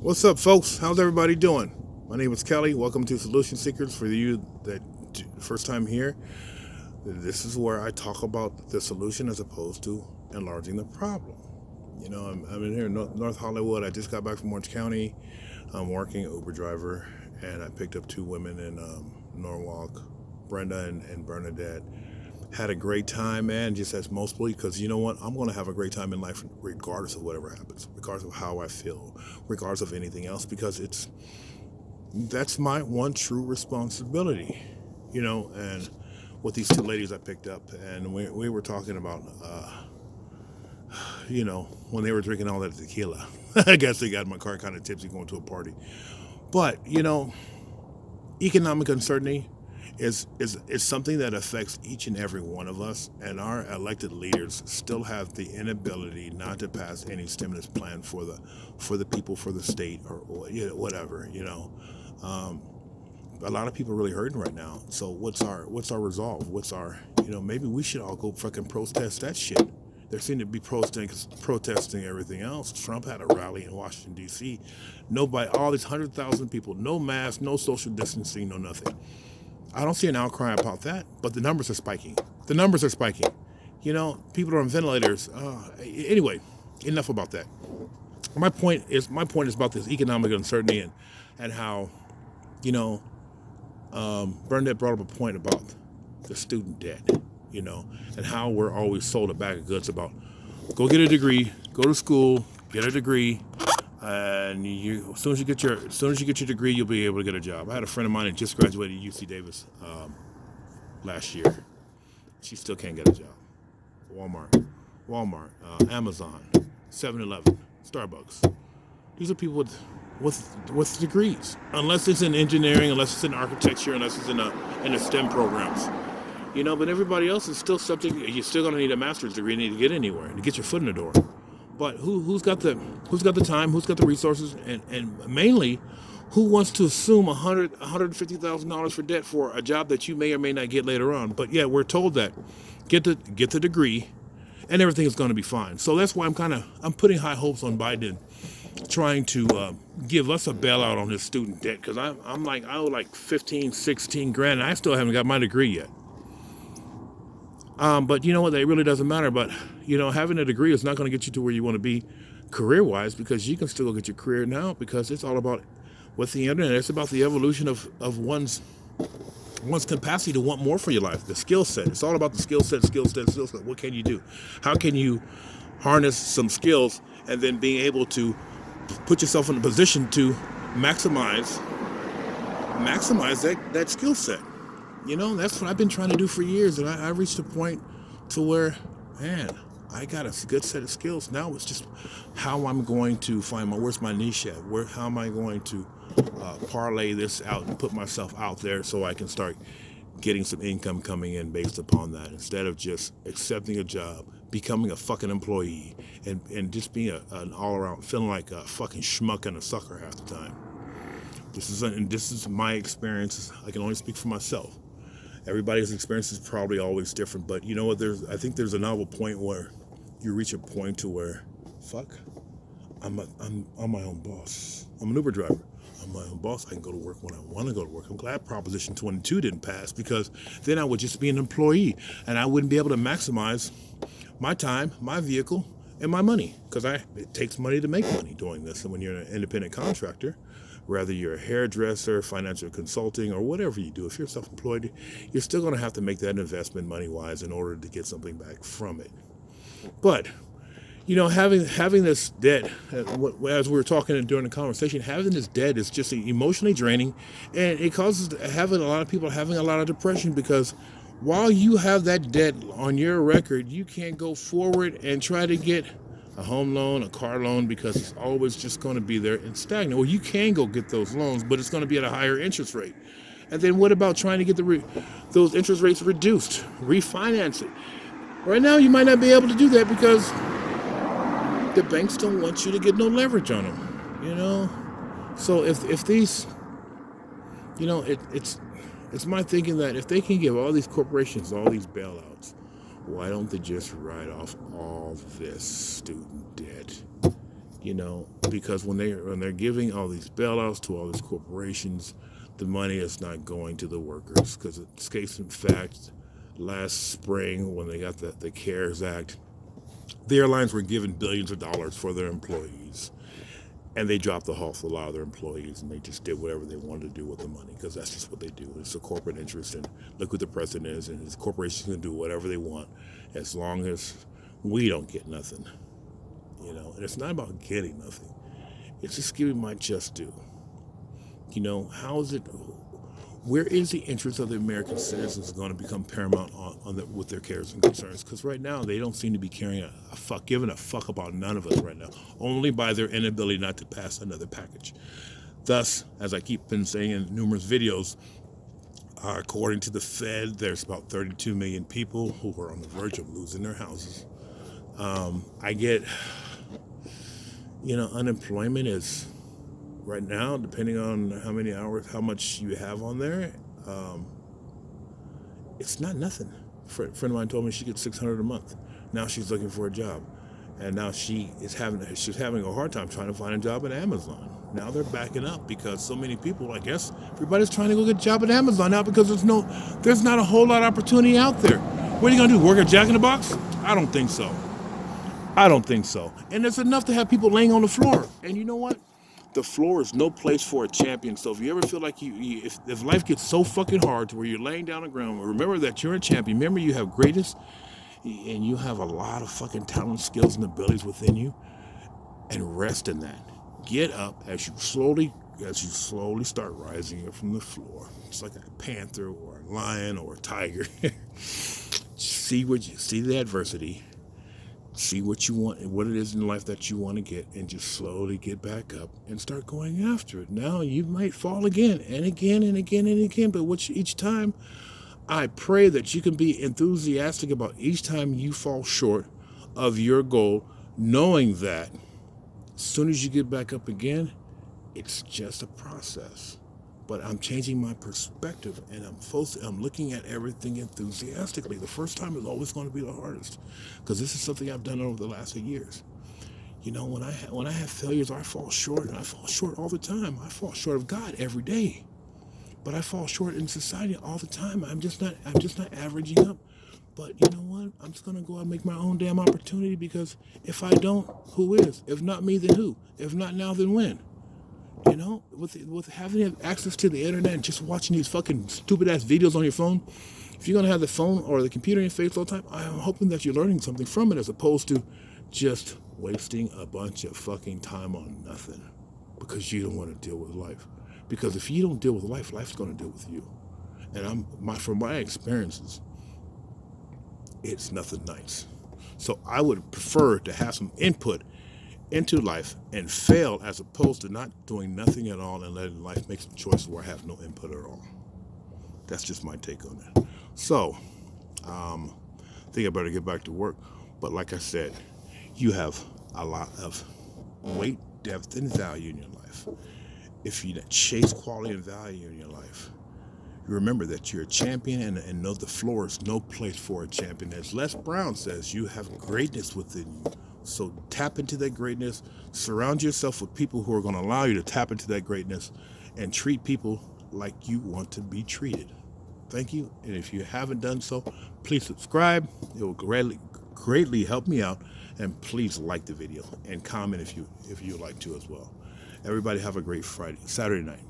What's up, folks? How's everybody doing? My name is Kelly. Welcome to Solution Seekers. For you that first time here, this is where I talk about the solution as opposed to enlarging the problem. I'm in here in North Hollywood. I just got back from Orange County. I'm working Uber driver, and I picked up two women in Norwalk, Brenda and Bernadette. Had a great time, man, just as mostly because you know what? I'm going to have a great time in life regardless of whatever happens, regardless of how I feel, regardless of anything else, because that's my one true responsibility, and with these two ladies I picked up, and we were talking about, when they were drinking all that tequila. I guess they got in my car kind of tipsy going to a party. But, economic uncertainty is something that affects each and every one of us, and our elected leaders still have the inability not to pass any stimulus plan for the people, for the state, or whatever. A lot of people are really hurting right now. So what's our resolve? What's our maybe we should all go fucking protest that shit. There seem to be protesting everything else. Trump had a rally in Washington D.C. Nobody, all these 100,000 people, no mask, no social distancing, no nothing. I don't see an outcry about that, but the numbers are spiking. The numbers are spiking. People are on ventilators. Anyway, enough about that. My point is about this economic uncertainty and how, Bernadette brought up a point about the student debt, and how we're always sold a bag of goods about go get a degree, go to school, get a degree, and as soon as you get your degree, you'll be able to get a job. I had a friend of mine that just graduated UC Davis last year. She still can't get a job. Walmart, Amazon, 7-Eleven, Starbucks. These are people with degrees. Unless it's in engineering, unless it's in architecture, unless it's in the STEM programs. But everybody else is still subject. You're still going to need a master's degree to get anywhere, to get your foot in the door. But who's got the time? Who's got the resources? And mainly, who wants to assume $150,000 for debt for a job that you may or may not get later on? But yeah, we're told that get the degree, and everything is going to be fine. So that's why I'm putting high hopes on Biden, trying to give us a bailout on his student debt, because I owe like 15, 16 grand, and I still haven't got my degree yet. But you know what? That really doesn't matter. But having a degree is not going to get you to where you want to be career-wise, because you can still go get your career now, because it's all about with the internet. It's about the evolution of one's capacity to want more for your life. The skill set. It's all about the skill set. What can you do? How can you harness some skills and then being able to put yourself in a position to maximize that skill set? That's what I've been trying to do for years, and I reached a point to where, man, I got a good set of skills. Now it's just how I'm going to find where's my niche at? How am I going to parlay this out and put myself out there so I can start getting some income coming in based upon that, instead of just accepting a job, becoming a fucking employee, and just being an all-around, feeling like a fucking schmuck and a sucker half the time. This is my experience. I can only speak for myself. Everybody's experience is probably always different, but you know what? I think there's a novel point where you reach a point to where, fuck, I'm my own boss. I'm an Uber driver. I'm my own boss. I can go to work when I want to go to work. I'm glad Proposition 22 didn't pass, because then I would just be an employee and I wouldn't be able to maximize my time, my vehicle, and my money, because it takes money to make money doing this. And when you're an independent contractor, whether you're a hairdresser, financial consulting, or whatever you do, if you're self-employed, you're still going to have to make that investment money-wise in order to get something back from it. But, having this debt, as we were talking during the conversation, having this debt is just emotionally draining, and it causes a lot of people having a lot of depression, because while you have that debt on your record, you can't go forward and try to get a home loan, a car loan, because it's always just going to be there and stagnant. Well, you can go get those loans, but it's going to be at a higher interest rate. And then what about trying to get those interest rates reduced, refinance it? Right now, you might not be able to do that because the banks don't want you to get no leverage on them. So if these, it's my thinking that if they can give all these corporations all these bailouts, why don't they just write off all this student debt? because when they're giving all these bailouts to all these corporations, the money is not going to the workers. Because it's case in fact, last spring when they got the CARES Act, the airlines were given billions of dollars for their employees, and they dropped the ball for a lot of their employees, and they just did whatever they wanted to do with the money, because that's just what they do. It's a corporate interest, and look what the president is, and his corporations can do whatever they want as long as we don't get nothing. And it's not about getting nothing. It's just giving my just due. How is it? Where is the interest of the American citizens going to become paramount with their cares and concerns? Because right now they don't seem to be giving a fuck about none of us right now, only by their inability not to pass another package. Thus, as I keep been saying in numerous videos, according to the Fed, there's about 32 million people who are on the verge of losing their houses. I get, unemployment is right now, depending on how many hours, how much you have on there, it's not nothing. A friend of mine told me she gets $600 a month. Now she's looking for a job, and now she's having a hard time trying to find a job at Amazon. Now they're backing up because so many people, I guess, everybody's trying to go get a job at Amazon now because there's not a whole lot of opportunity out there. What are you gonna do? Work at Jack in the Box? I don't think so. And it's enough to have people laying on the floor. And you know what? The floor is no place for a champion. So if you ever feel like if life gets so fucking hard to where you're laying down on the ground, remember that you're a champion. Remember you have greatness, and you have a lot of fucking talent, skills, and abilities within you, and rest in that. Get up as you slowly start rising up from the floor. It's like a panther or a lion or a tiger. See the adversity. See what you want and what it is in life that you want to get, and just slowly get back up and start going after it. Now you might fall again and again and again and again, but each time, I pray that you can be enthusiastic about each time you fall short of your goal, knowing that as soon as you get back up again, it's just a process. But I'm changing my perspective, and I'm looking at everything enthusiastically. The first time is always going to be the hardest, because this is something I've done over the last 8 years. When I have failures, I fall short, and I fall short all the time. I fall short of God every day, but I fall short in society all the time. I'm just not averaging up. But you know what? I'm just gonna go out and make my own damn opportunity, because if I don't, who is? If not me, then who? If not now, then when? With having access to the internet and just watching these fucking stupid ass videos on your phone, if you're gonna have the phone or the computer in your face all the time, I'm hoping that you're learning something from it, as opposed to just wasting a bunch of fucking time on nothing because you don't want to deal with life. Because if you don't deal with life, life's gonna deal with you. And from my experiences, it's nothing nice. So I would prefer to have some input into life and fail, as opposed to not doing nothing at all and letting life make some choices where I have no input at all. That's just my take on it. So, I think I better get back to work. But like I said, you have a lot of weight, depth, and value in your life. If you chase quality and value in your life, you remember that you're a champion, and know the floor is no place for a champion. As Les Brown says, you have greatness within you. So tap into that greatness, surround yourself with people who are going to allow you to tap into that greatness, and treat people like you want to be treated. Thank you. And if you haven't done so, please subscribe. It will greatly help me out. And please like the video and comment if you like to as well. Everybody have a great Saturday night.